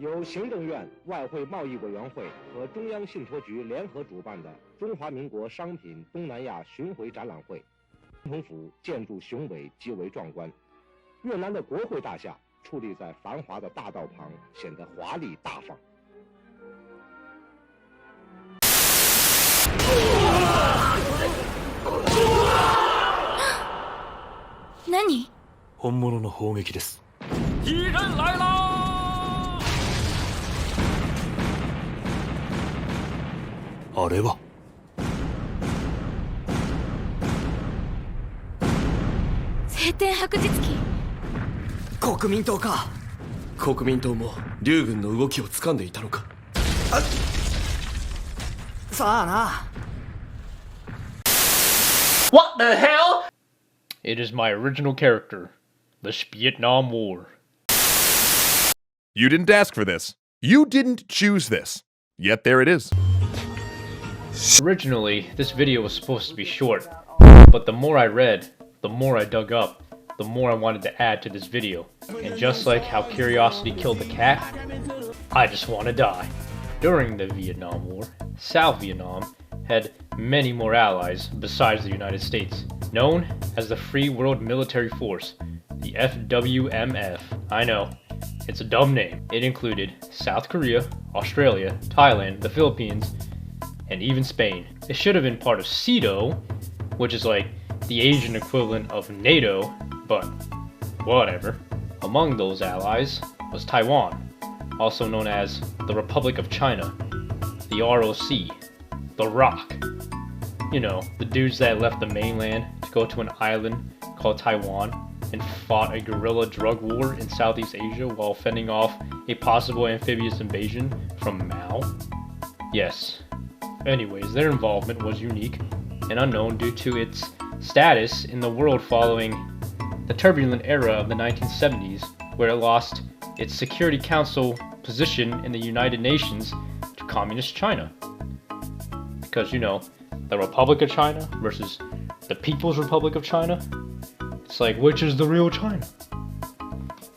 由行政院外汇贸易委员会和中央信托局联合主办的中华民国商品东南亚巡回展览会，总统府建筑雄伟极为壮观。越南的国会大厦矗立在繁华的大道旁，显得华丽大方。何？本物の砲撃です。敌人来啦！あれは晴天白日旗。国民党か。国民党も劉軍の動きを掴んでいたのか。さあな。 What the hell? It is my original character, the Vietnam War. You didn't ask for this. You didn't choose this. Yet there it is. Originally, this video was supposed to be short, but the more I read, the more I dug up, the more I wanted to add to this video. And just like how curiosity killed the cat, I just want to die. During the Vietnam War, South Vietnam had many more allies besides the United States, known as the Free World Military Force, the FWMF. I know, it's a dumb name. It included South Korea, Australia, Thailand, the Philippines, and even Spain. It should have been part of CETO, which is like the Asian equivalent of NATO, but whatever. Among those allies was Taiwan, also known as the Republic of China, the ROC, the ROC. You know, the dudes that left the mainland to go to an island called Taiwan and fought a guerrilla drug war in Southeast Asia while fending off a possible amphibious invasion from Mao. Yes. Anyways, their involvement was unique and unknown due to its status in the world following the turbulent era of the 1970s, where it lost its Security Council position in the United Nations to Communist China. Because, you know, the Republic of China versus the People's Republic of China, it's like, which is the real China?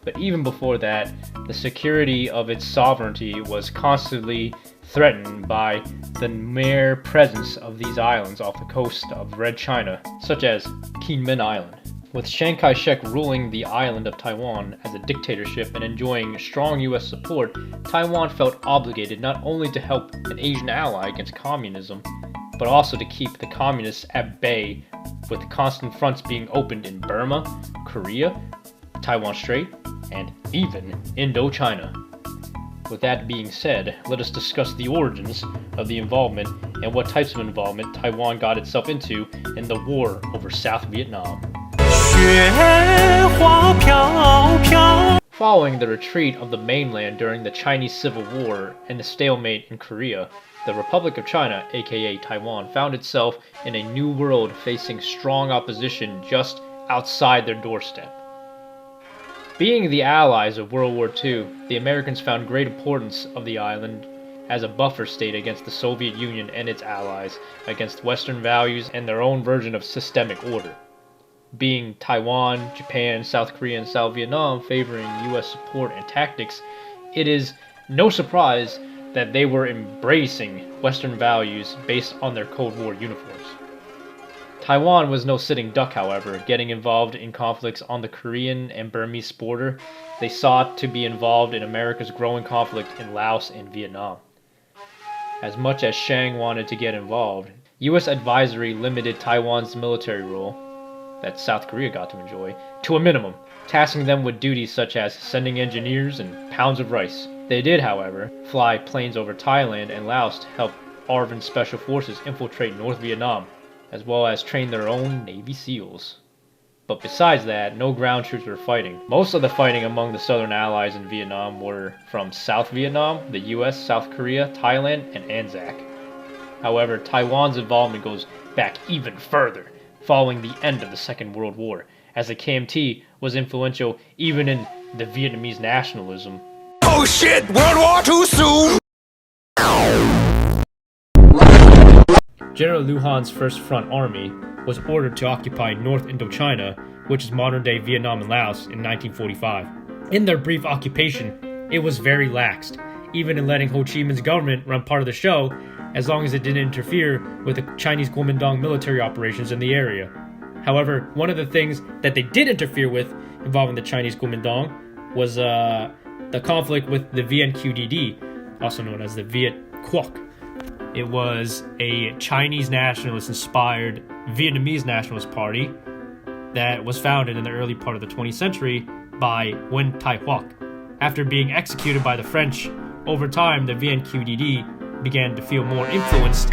But even before that, the security of its sovereignty was constantly threatened by the mere presence of these islands off the coast of Red China, such as Kinmen Island. With Chiang Kai Shek ruling the island of Taiwan as a dictatorship and enjoying strong US support, Taiwan felt obligated not only to help an Asian ally against communism, but also to keep the communists at bay, with constant fronts being opened in Burma, Korea, Taiwan Strait, and even Indochina. With that being said, let us discuss the origins of the involvement and what types of involvement Taiwan got itself into in the war over South Vietnam. Following the retreat of the mainland during the Chinese Civil War and the stalemate in Korea, the Republic of China, aka Taiwan, found itself in a new world facing strong opposition just outside their doorstep. Being the allies of World War II, the Americans found great importance of the island as a buffer state against the Soviet Union and its allies, against Western values and their own version of systemic order. Being Taiwan, Japan, South Korea, and South Vietnam favoring US support and tactics, it is no surprise that they were embracing Western values based on their Cold War uniforms. Taiwan was no sitting duck, however, getting involved in conflicts on the Korean and Burmese border. They sought to be involved in America's growing conflict in Laos and Vietnam. As much as Sheng wanted to get involved, US advisory limited Taiwan's military role, that South Korea got to enjoy, to a minimum, tasking them with duties such as sending engineers and pounds of rice. They did, however, fly planes over Thailand and Laos to help ARVN special forces infiltrate North Vietnam, as well as train their own Navy SEALs. But besides that, no ground troops were fighting. Most of the fighting among the Southern Allies in Vietnam were from South Vietnam, the US, South Korea, Thailand, and Anzac. However, Taiwan's involvement goes back even further, following the end of the Second World War, as the KMT was influential even in the Vietnamese nationalism. Oh shit! World War II soon! General Lu Han's First Front Army was ordered to occupy North Indochina, which is modern-day Vietnam and Laos, in 1945. In their brief occupation, it was very laxed, even in letting Ho Chi Minh's government run part of the show, as long as it didn't interfere with the Chinese Kuomintang military operations in the area. However, one of the things that they did interfere with involving the Chinese Kuomintang was the conflict with the VNQDD, also known as the Viet Quoc. It was a Chinese nationalist-inspired Vietnamese nationalist party that was founded in the early part of the 20th century by Nguyen Thai Quoc. After being executed by the French, over time the VNQDD began to feel more influenced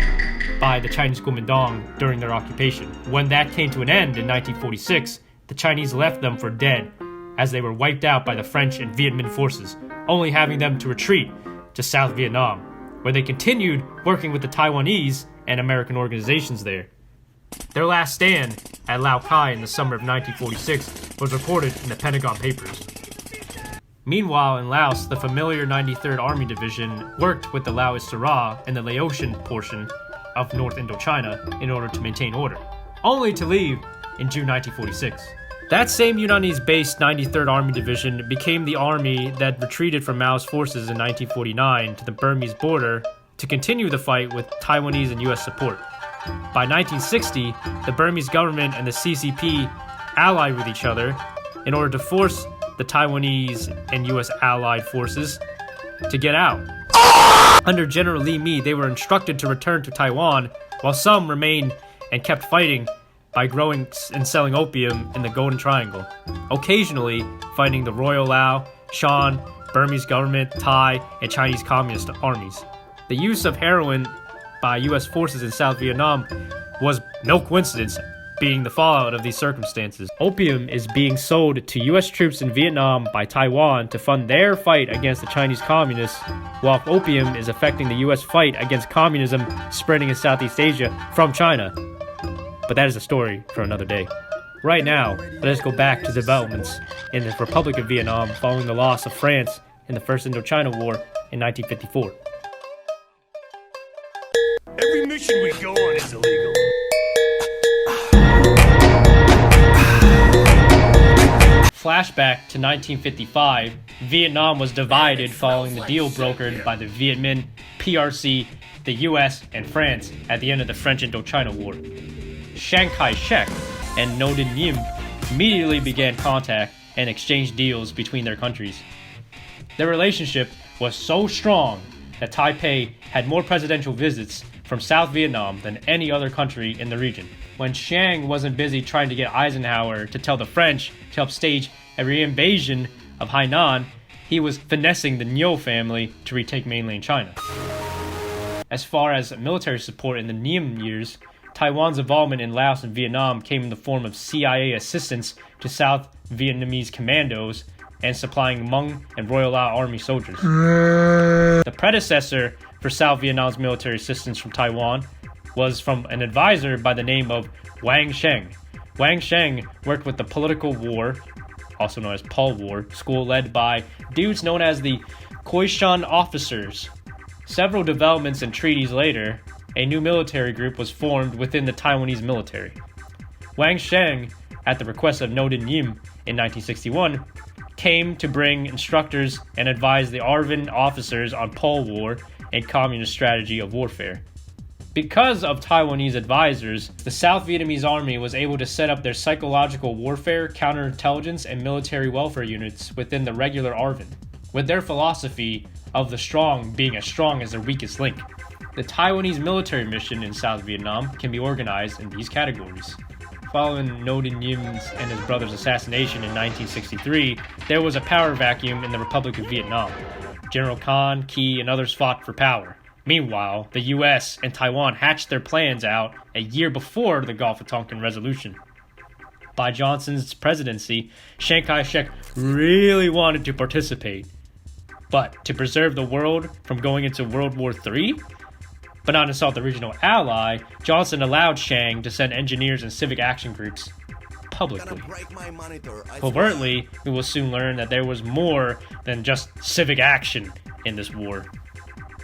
by the Chinese Kuomintang during their occupation. When that came to an end in 1946, the Chinese left them for dead as they were wiped out by the French and Viet Minh forces, only having them to retreat to South Vietnam, where they continued working with the Taiwanese and American organizations there. Their last stand at Lao Cai in the summer of 1946 was reported in the Pentagon Papers. Meanwhile, in Laos, the familiar 93rd Army Division worked with the Lao-USSR and the Laotian portion of North Indochina in order to maintain order, only to leave in June 1946. That same Yunnan-based 93rd Army Division became the army that retreated from Mao's forces in 1949 to the Burmese border to continue the fight with Taiwanese and US support. By 1960, the Burmese government and the CCP allied with each other in order to force the Taiwanese and US allied forces to get out. Under General Li Mi, they were instructed to return to Taiwan, while some remained and kept fighting by growing and selling opium in the Golden Triangle, occasionally fighting the Royal Lao, Shan, Burmese government, Thai, and Chinese communist armies. The use of heroin by US forces in South Vietnam was no coincidence, being the fallout of these circumstances. Opium is being sold to US troops in Vietnam by Taiwan to fund their fight against the Chinese communists, while opium is affecting the US fight against communism spreading in Southeast Asia from China. But that is a story for another day. Right now, let us go back to developments in the Republic of Vietnam following the loss of France in the First Indochina War in 1954. Every mission we go on is illegal. Flashback to 1955, Vietnam was divided following the deal brokered by the Viet Minh, PRC, the US, and France at the end of the French Indochina War. Chiang Kai Shek and Ngo Dinh Diem immediately began contact and exchanged deals between their countries. Their relationship was so strong that Taipei had more presidential visits from South Vietnam than any other country in the region. When Chiang wasn't busy trying to get Eisenhower to tell the French to help stage a re-invasion of Hainan, he was finessing the Ngo family to retake mainland China. As far as military support in the Diem years, Taiwan's involvement in Laos and Vietnam came in the form of CIA assistance to South Vietnamese commandos and supplying Hmong and Royal Lao Army soldiers. The predecessor for South Vietnam's military assistance from Taiwan was from an advisor by the name of Wang Sheng. Wang Sheng worked with the Political War, also known as Pol War, school led by dudes known as the Khoisan officers. Several developments and treaties later, a new military group was formed within the Taiwanese military. Wang Sheng, at the request of Ngo Dinh Diem in 1961, came to bring instructors and advise the ARVN officers on Pol War and communist strategy of warfare. Because of Taiwanese advisors, the South Vietnamese army was able to set up their psychological warfare, counterintelligence, and military welfare units within the regular ARVN, with their philosophy of the strong being as strong as their weakest link. The Taiwanese military mission in South Vietnam can be organized in these categories. Following Ngo Dinh Diem's and his brother's assassination in 1963, there was a power vacuum in the Republic of Vietnam. General Khan, Key, and others fought for power. Meanwhile, the US and Taiwan hatched their plans out a year before the Gulf of Tonkin Resolution. By Johnson's presidency, Chiang Kai Shek really wanted to participate. But to preserve the world from going into World War III, but not insult the regional ally, Johnson allowed Chiang to send engineers and civic action groups publicly. Covertly, we will soon learn that there was more than just civic action in this war.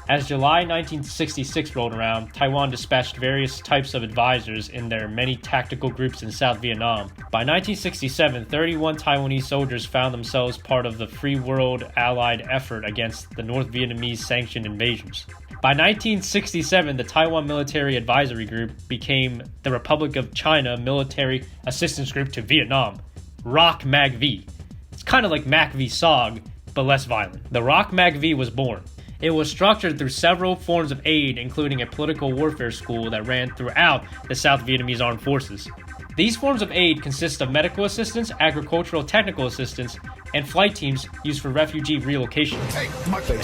As July 1966 rolled around, Taiwan dispatched various types of advisors in their many tactical groups in South Vietnam. By 1967, 31 Taiwanese soldiers found themselves part of the Free World Allied effort against the North Vietnamese sanctioned invasions. By 1967, the Taiwan Military Advisory Group became the Republic of China Military Assistance Group to Vietnam, ROCMAGV. It's kind of like MACV SOG, but less violent. The ROCMAGV was born. It was structured through several forms of aid, including a political warfare school that ran throughout the South Vietnamese Armed Forces. These forms of aid consist of medical assistance, agricultural technical assistance, and flight teams used for refugee relocation.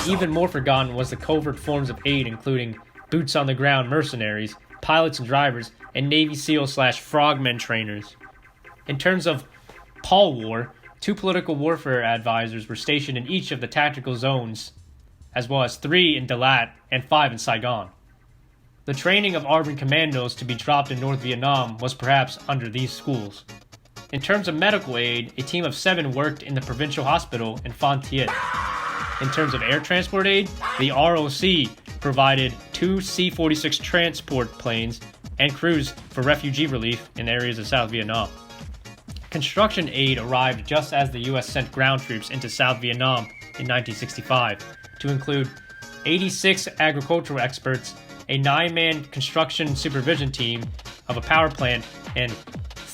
Even more forgotten was the covert forms of aid, including boots-on-the-ground mercenaries, pilots and drivers, and Navy SEAL/frogmen trainers. In terms of Pol War, 2 political warfare advisors were stationed in each of the tactical zones, as well as 3 in Dalat and 5 in Saigon. The training of ARVN commandos to be dropped in North Vietnam was perhaps under these schools. In terms of medical aid, a team of 7 worked in the provincial hospital in Phan Thiet. In terms of air transport aid, the ROC provided 2 C-46 transport planes and crews for refugee relief in areas of South Vietnam. Construction aid arrived just as the U.S. sent ground troops into South Vietnam in 1965, to include 86 agricultural experts, a 9-man construction supervision team of a power plant in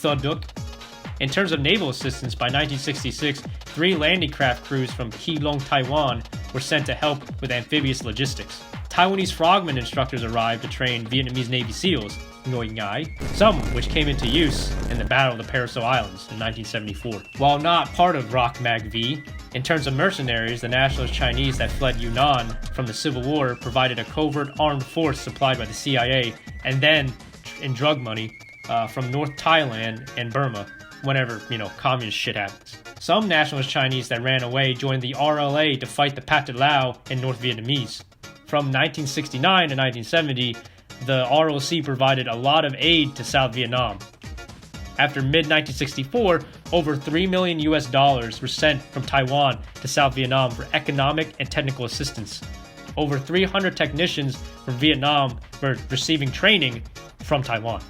Tho Duc. In terms of naval assistance, by 1966, 3 landing craft crews from Keelung, Taiwan were sent to help with amphibious logistics. Taiwanese frogmen instructors arrived to train Vietnamese Navy SEALs, Ngo Dinh Diem, some which came into use in the Battle of the Paracel Islands in 1974. While not part of ROCMAGV, in terms of mercenaries, the nationalist Chinese that fled Yunnan from the Civil War provided a covert armed force supplied by the CIA, and then in drug money from North Thailand and Burma, whenever, communist shit happens. Some nationalist Chinese that ran away joined the RLA to fight the Pathet Lao and North Vietnamese. From 1969 to 1970, the ROC provided a lot of aid to South Vietnam. After mid-1964, over $3 million were sent from Taiwan to South Vietnam for economic and technical assistance. Over 300 technicians from Vietnam were receiving training from Taiwan.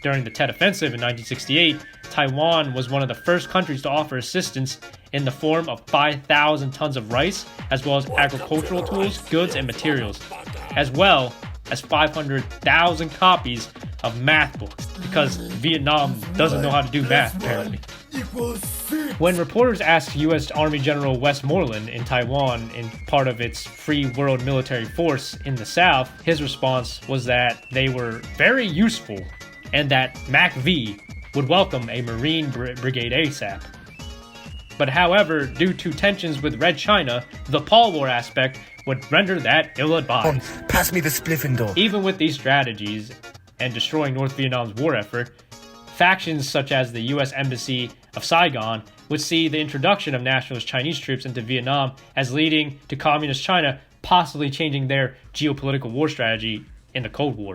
During the Tet Offensive in 1968, Taiwan was one of the first countries to offer assistance in the form of 5,000 tons of rice, as well as agricultural tools, goods, and materials, as well as 500,000 copies of math books, because Vietnam doesn't know how to do math, apparently. When reporters asked U.S. Army General Westmoreland in Taiwan in part of its Free World Military Force in the South, his response was that they were very useful and that MACV would welcome a Marine brigade ASAP. But however, due to tensions with Red China, the Pol War aspect would render that ill-advised. Pass me the spliffing. Even with these strategies and destroying North Vietnam's war effort, factions such as the U.S. Embassy of Saigon would see the introduction of nationalist Chinese troops into Vietnam as leading to Communist China possibly changing their geopolitical war strategy in the Cold War.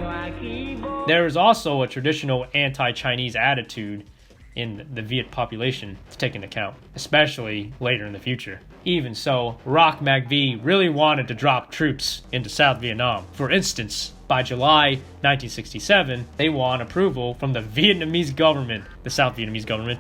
There is also a traditional anti-Chinese attitude in the Viet population to take into account, especially later in the future. Even so, ROCMAGV really wanted to drop troops into South Vietnam. For instance, by July 1967, they won approval from the Vietnamese government, the South Vietnamese government,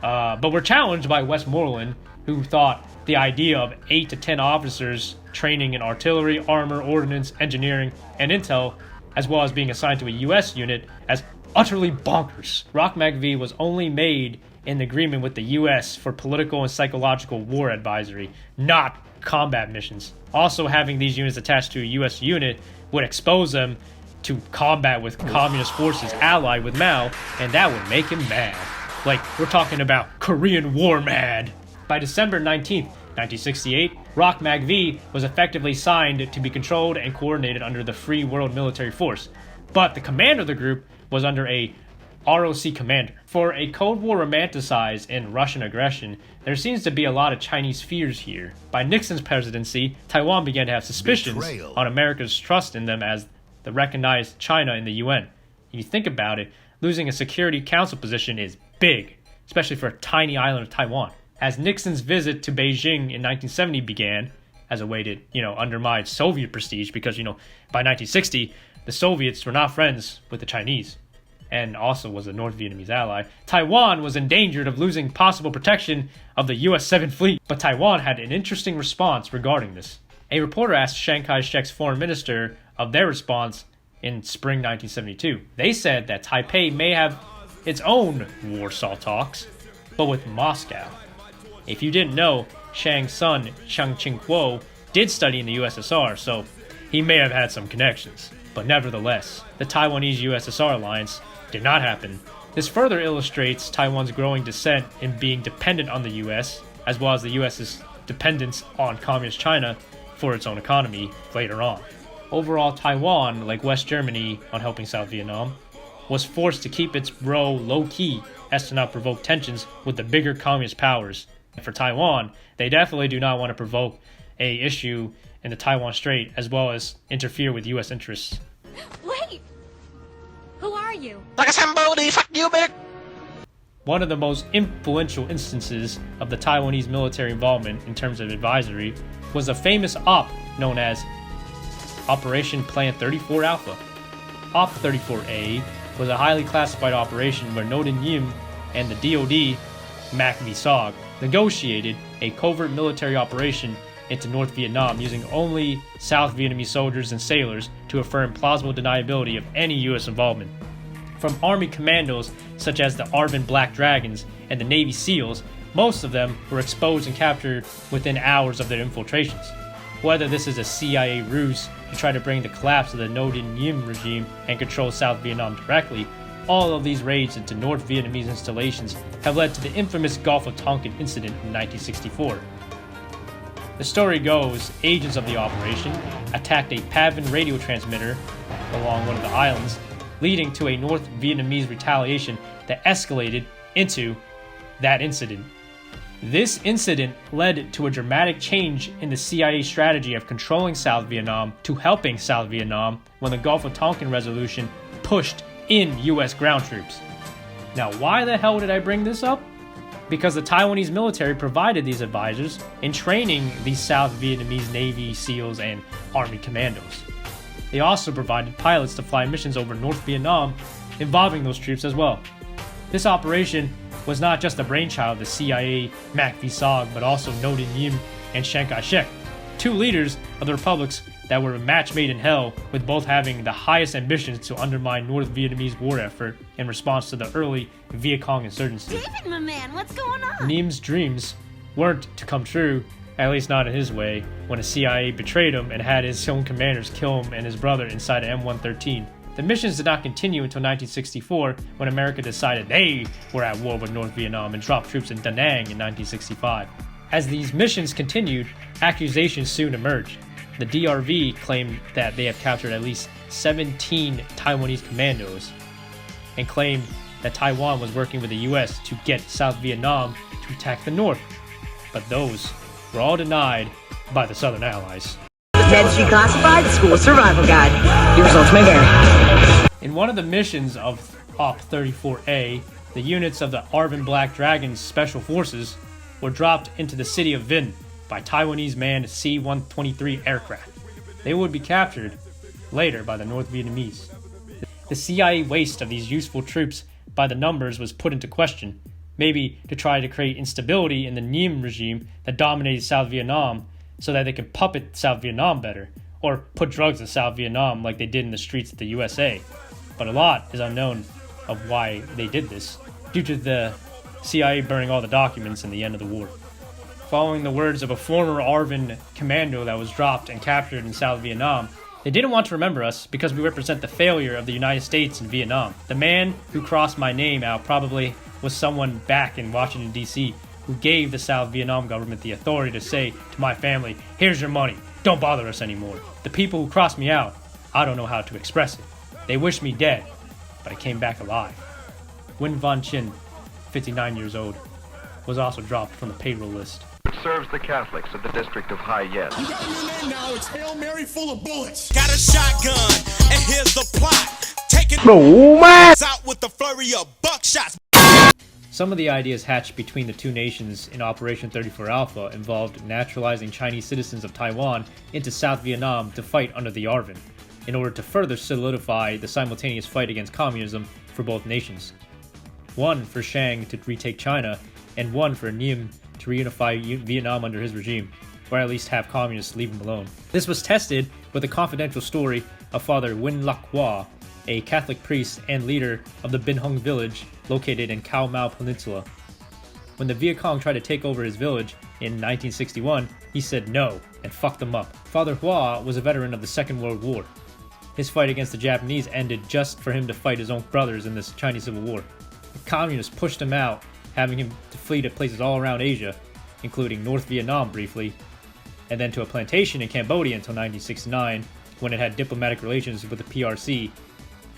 but were challenged by Westmoreland, who thought the idea of 8 to 10 officers training in artillery, armor, ordnance, engineering, and intel, as well as being assigned to a U.S. unit, as utterly bonkers. ROCMAGV was only made in agreement with the U.S. for political and psychological war advisory, not combat missions. Also, having these units attached to a U.S. unit would expose them to combat with communist forces allied with Mao, and that would make him mad. Like, we're talking about Korean War mad. By December 19th, 1968, ROCMAGV was effectively signed to be controlled and coordinated under the Free World Military Force, but the commander of the group was under a ROC commander. For a Cold War romanticized in Russian aggression, there seems to be a lot of Chinese fears here. By Nixon's presidency, Taiwan began to have suspicions on America's trust in them as the recognized China in the UN. If you think about it, losing a Security Council position is big, especially for a tiny island of Taiwan. As Nixon's visit to Beijing in 1970 began, as a way to, undermine Soviet prestige because, by 1960, the Soviets were not friends with the Chinese and also was a North Vietnamese ally. Taiwan was endangered of losing possible protection of the US 7th Fleet, but Taiwan had an interesting response regarding this. A reporter asked Chiang Kai Shek's foreign minister of their response in spring 1972. They said that Taipei may have its own Warsaw Talks, but with Moscow. If you didn't know, Chiang's son, Chiang Ching Kuo, did study in the USSR, so he may have had some connections. But nevertheless, the Taiwanese-USSR Alliance did not happen. This further illustrates Taiwan's growing descent in being dependent on the US, as well as the US's dependence on Communist China for its own economy later on. Overall, Taiwan, like West Germany on helping South Vietnam, was forced to keep its row low-key as to not provoke tensions with the bigger communist powers. And for Taiwan, they definitely do not want to provoke a issue in the Taiwan Strait as well as interfere with US interests. Wait! Who are you? One of the most influential instances of the Taiwanese military involvement in terms of advisory was a famous op known as Operation Plan 34 Alpha. Op 34A was a highly classified operation where Ngo Dinh Diem and the DoD, MACV, negotiated a covert military operation into North Vietnam using only South Vietnamese soldiers and sailors to affirm plausible deniability of any US involvement. From Army commandos such as the ARVN Black Dragons and the Navy SEALs, most of them were exposed and captured within hours of their infiltrations. Whether this is a CIA ruse to try to bring the collapse of the Ngo Dinh Diem regime and control South Vietnam directly, all of these raids into North Vietnamese installations have led to the infamous Gulf of Tonkin incident in 1964. The story goes, agents of the operation attacked a PAVN radio transmitter along one of the islands, leading to a North Vietnamese retaliation that escalated into that incident. This incident led to a dramatic change in the CIA strategy of controlling South Vietnam to helping South Vietnam when the Gulf of Tonkin resolution pushed in US ground troops. Now, why the hell did I bring this up? Because the Taiwanese military provided these advisors in training these South Vietnamese Navy SEALs and Army commandos. They also provided pilots to fly missions over North Vietnam involving those troops as well. This operation was not just the brainchild of the CIA, MACV, but also Ngo Dinh Diem and Chiang Kai Shek, two leaders of the republics that were a match made in hell, with both having the highest ambitions to undermine North Vietnamese war effort in response to the early Viet Cong insurgency. David, my man, what's going on? Diem's dreams weren't to come true, at least not in his way, when the CIA betrayed him and had his own commanders kill him and his brother inside an M113. The missions did not continue until 1964, when America decided they were at war with North Vietnam and dropped troops in Da Nang in 1965. As these missions continued, accusations soon emerged. The DRV claimed that they have captured at least 17 Taiwanese commandos and claimed that Taiwan was working with the US to get South Vietnam to attack the North. But those were all denied by the Southern Allies. That's declassified school survival guide. Your results may vary. In one of the missions of Op 34A, the units of the ARVN Black Dragons Special Forces were dropped into the city of Binh by Taiwanese manned C-123 aircraft. They would be captured later by the North Vietnamese. The CIA waste of these useful troops by the numbers was put into question, maybe to try to create instability in the Diem regime that dominated South Vietnam so that they could puppet South Vietnam better, or put drugs in South Vietnam like they did in the streets of the USA. But a lot is unknown of why they did this, due to the CIA burning all the documents in the end of the war. Following the words of a former ARVN commando that was dropped and captured in South Vietnam, they didn't want to remember us because we represent the failure of the United States in Vietnam. The man who crossed my name out probably was someone back in Washington, D.C., who gave the South Vietnam government the authority to say to my family, "Here's your money, don't bother us anymore." The people who crossed me out, I don't know how to express it. They wished me dead, but I came back alive. Win Van Chin, 59 years old, was also dropped from the payroll list. Serves the Catholics of the district of Hai Yen. You got your name now, it's Hail Mary full of bullets. Got a shotgun, and here's the plot. Taking No, man! out with the flurry of buckshots. Some of the ideas hatched between the two nations in Operation 34 Alpha involved naturalizing Chinese citizens of Taiwan into South Vietnam to fight under the ARVN, in order to further solidify the simultaneous fight against communism for both nations. One for Sheng to retake China, and one for Diem to reunify Vietnam under his regime, or at least have communists leave him alone. This was tested with a confidential story of Father Nguyen Lac Hoa, a Catholic priest and leader of the Binh Hung village located in Cao Mau Peninsula. When the Viet Cong tried to take over his village in 1961, he said no and fucked them up. Father Hoa was a veteran of the Second World War. His fight against the Japanese ended just for him to fight his own brothers in this Chinese Civil War. The communists pushed him out, having him to flee to places all around Asia, including North Vietnam briefly, and then to a plantation in Cambodia until 1969, when it had diplomatic relations with the PRC,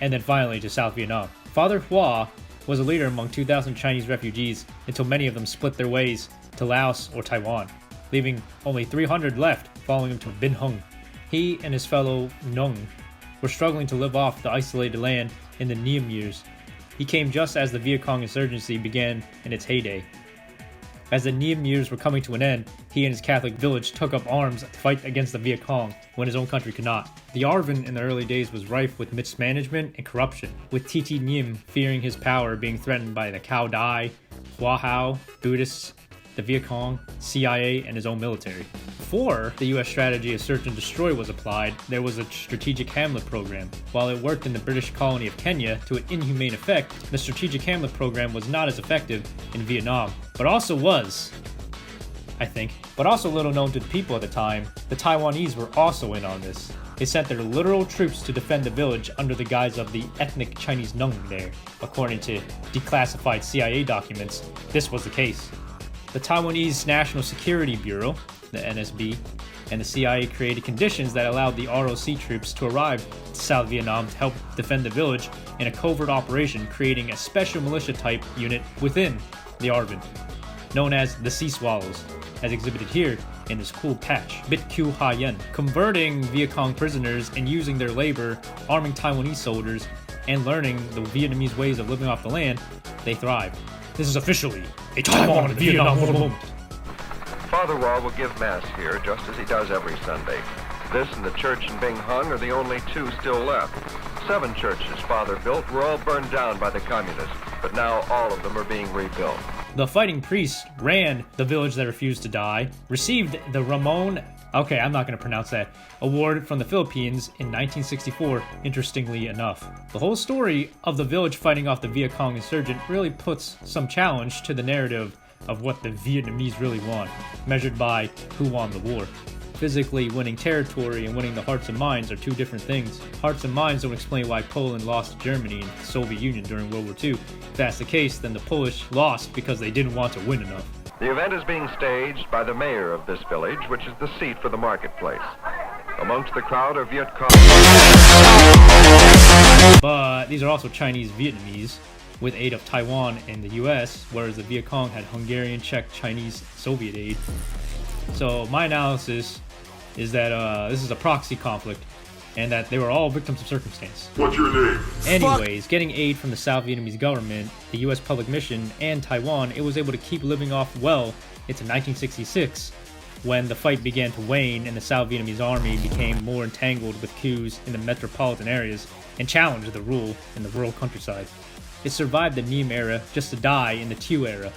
and then finally to South Vietnam. Father Hoa was a leader among 2,000 Chinese refugees until many of them split their ways to Laos or Taiwan, leaving only 300 left following him to Binh Hung. He and his fellow Nung were struggling to live off the isolated land in the Diem years. He came just as the Viet Cong insurgency began in its heyday. As the Diem years were coming to an end, he and his Catholic village took up arms to fight against the Viet Cong when his own country could not. The ARVN in the early days was rife with mismanagement and corruption, with T.T. Diem fearing his power being threatened by the Cao Dai, Hoa Hao, Buddhists, the Viet Cong, CIA, and his own military. Before the US strategy of search and destroy was applied, there was a strategic Hamlet program. While it worked in the British colony of Kenya to an inhumane effect, the strategic Hamlet program was not as effective in Vietnam, but also was, I think, but also little known to the people at the time, the Taiwanese were also in on this. They sent their literal troops to defend the village under the guise of the ethnic Chinese Nung there. According to declassified CIA documents, this was the case. The Taiwanese National Security Bureau, the NSB, and the CIA created conditions that allowed the ROC troops to arrive to South Vietnam to help defend the village in a covert operation, creating a special militia-type unit within the ARVN, known as the Sea Swallows, as exhibited here in this cool patch, Biet Khu Hai Yen, converting Viet Cong prisoners and using their labor, arming Taiwanese soldiers, and learning the Vietnamese ways of living off the land. They thrived. This is officially a Taiwan and Vietnam moment. Father Hoa will give Mass here just as he does every Sunday. This and the church in Binh Hung are the only two still left. 7 churches Father built were all burned down by the communists, but now all of them are being rebuilt. The fighting priest ran the village that refused to die, received the Ramon, I'm not going to pronounce that, award from the Philippines in 1964, interestingly enough. The whole story of the village fighting off the Viet Cong insurgent really puts some challenge to the narrative of what the Vietnamese really want, measured by who won the war. Physically winning territory and winning the hearts and minds are two different things. Hearts and minds don't explain why Poland lost to Germany and the Soviet Union during World War II. If that's the case, then the Polish lost because they didn't want to win enough. The event is being staged by the mayor of this village, which is the seat for the marketplace. Amongst the crowd are Viet Cong. But these are also Chinese Vietnamese, with aid of Taiwan and the US, whereas the Viet Cong had Hungarian, Czech, Chinese, Soviet aid. So my analysis is that this is a proxy conflict, and that they were all victims of circumstance. What's your name? Anyways, getting aid from the South Vietnamese government, the US public mission, and Taiwan, it was able to keep living off well into 1966, when the fight began to wane and the South Vietnamese army became more entangled with coups in the metropolitan areas and challenged the rule in the rural countryside. It survived the Diem era just to die in the Thieu era,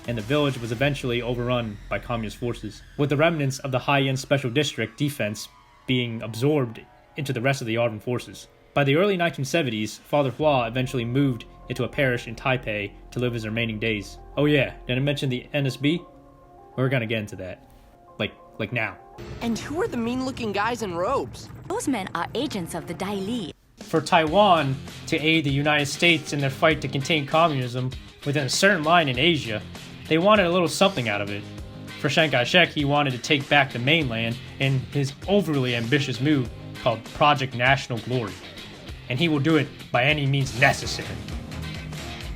and the village was eventually overrun by communist forces, with the remnants of the Hai Yen Special District defense being absorbed into the rest of the ARVN forces. By the early 1970s, Father Hoa eventually moved into a parish in Taipei to live his remaining days. Oh yeah, did I mention the NSB? We're gonna get into that. Like now. And who are the mean-looking guys in robes? Those men are agents of the Dai Li. For Taiwan to aid the United States in their fight to contain communism within a certain line in Asia, they wanted a little something out of it. For Chiang Kai Shek, he wanted to take back the mainland in his overly ambitious move called Project National Glory, and he will do it by any means necessary.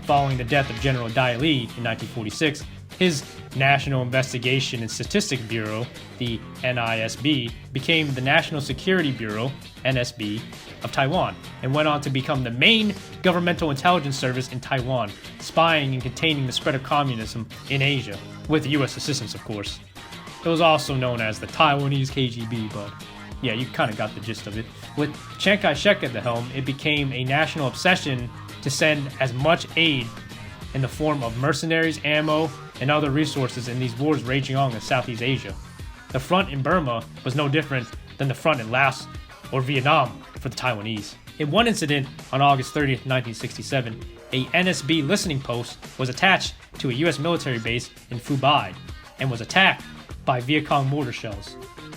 Following the death of General Dai Li in 1946, His National Investigation and Statistics Bureau, the NISB, became the National Security Bureau, NSB, of Taiwan, and went on to become the main governmental intelligence service in Taiwan, spying and containing the spread of communism in Asia, with US assistance, of course. It was also known as the Taiwanese KGB, but yeah, you kind of got the gist of it. With Chiang Kai Shek at the helm, it became a national obsession to send as much aid in the form of mercenaries, ammo, and other resources in these wars raging on in Southeast Asia. The front in Burma was no different than the front in Laos or Vietnam for the Taiwanese. In one incident on August 30th, 1967, a NSB listening post was attached to a US military base in Phu Bai and was attacked by Viet Cong mortar shells.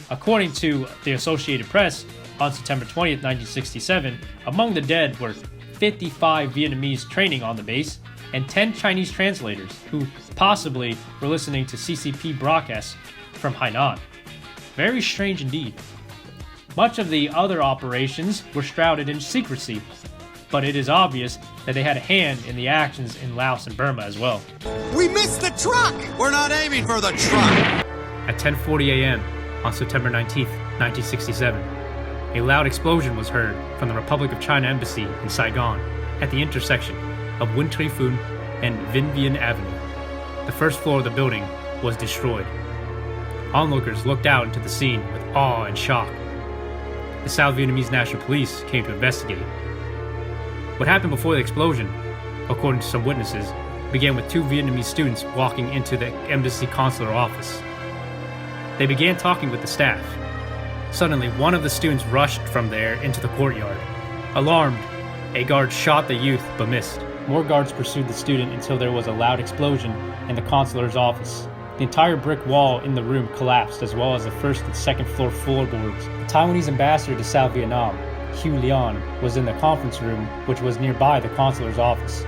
According to the Associated Press, on September 20th, 1967, among the dead were 55 Vietnamese training on the base and 10 Chinese translators who possibly were listening to CCP broadcasts from Hainan. Very strange indeed. Much of the other operations were shrouded in secrecy, but it is obvious that they had a hand in the actions in Laos and Burma as well. We missed the truck! We're not aiming for the truck! At 10:40 a.m. on September 19th, 1967, a loud explosion was heard from the Republic of China Embassy in Saigon at the intersection of Nguyen Tri Phun and Vinh Vien Avenue. The first floor of the building was destroyed. Onlookers looked out into the scene with awe and shock. The South Vietnamese National Police came to investigate. What happened before the explosion, according to some witnesses, began with two Vietnamese students walking into the embassy consular office. They began talking with the staff. Suddenly, one of the students rushed from there into the courtyard. Alarmed, a guard shot the youth but missed. More guards pursued the student until there was a loud explosion in the consular's office. The entire brick wall in the room collapsed, as well as the first and second floor floorboards. The Taiwanese ambassador to South Vietnam, Hugh Leon, was in the conference room, which was nearby the consular's office,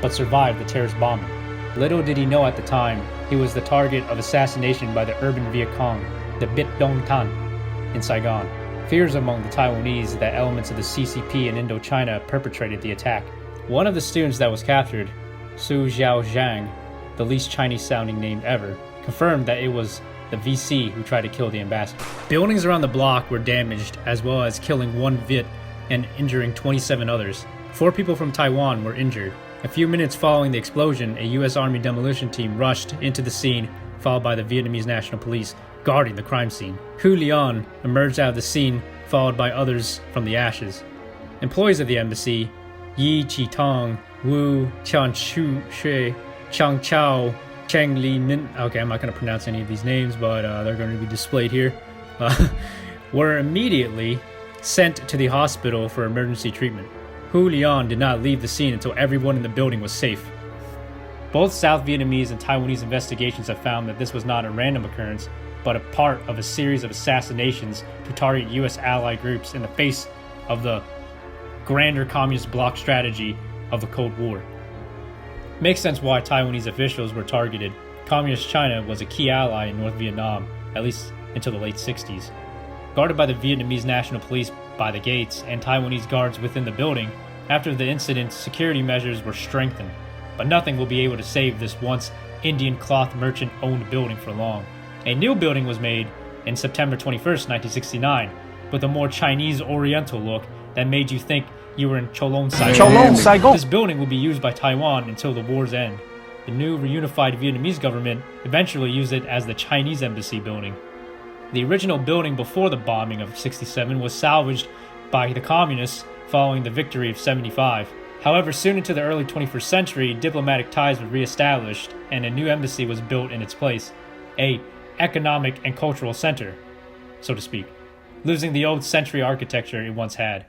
but survived the terrorist bombing. Little did he know at the time, he was the target of assassination by the urban Viet Cong, the Biet Dong Tan, in Saigon. Fears among the Taiwanese that elements of the CCP in Indochina perpetrated the attack. One of the students that was captured, Su Xiao Zhang, the least Chinese-sounding name ever, confirmed that it was the VC who tried to kill the ambassador. Buildings around the block were damaged, as well as killing one Viet and injuring 27 others. 4 people from Taiwan were injured. A few minutes following the explosion, a U.S. Army demolition team rushed into the scene, followed by the Vietnamese National Police, guarding the crime scene. Hu Lian emerged out of the scene, followed by others from the ashes. Employees of the embassy, Yi Chi Tong, Wu Tian Shu Shui, Chang Chao, Cheng Li Min, okay, I'm not going to pronounce any of these names, but they're going to be displayed here, were immediately sent to the hospital for emergency treatment. Hu Lian did not leave the scene until everyone in the building was safe. Both South Vietnamese and Taiwanese investigations have found that this was not a random occurrence, but a part of a series of assassinations to target U.S. allied groups in the face of the grander communist bloc strategy of the Cold War. Makes sense why Taiwanese officials were targeted. Communist China was a key ally in North Vietnam, at least until the late 60s. Guarded by the Vietnamese National Police by the gates and Taiwanese guards within the building, after the incident, security measures were strengthened. But nothing will be able to save this once Indian cloth merchant-owned building for long. A new building was made in September 21st, 1969, with a more Chinese Oriental look that made you think you were in Cholon, Saigon. This building will be used by Taiwan until the war's end. The new reunified Vietnamese government eventually used it as the Chinese embassy building. The original building before the bombing of 67 was salvaged by the communists following the victory of 75. However, soon into the early 21st century, diplomatic ties were reestablished and a new embassy was built in its place, a economic and cultural center, so to speak, losing the old century architecture it once had.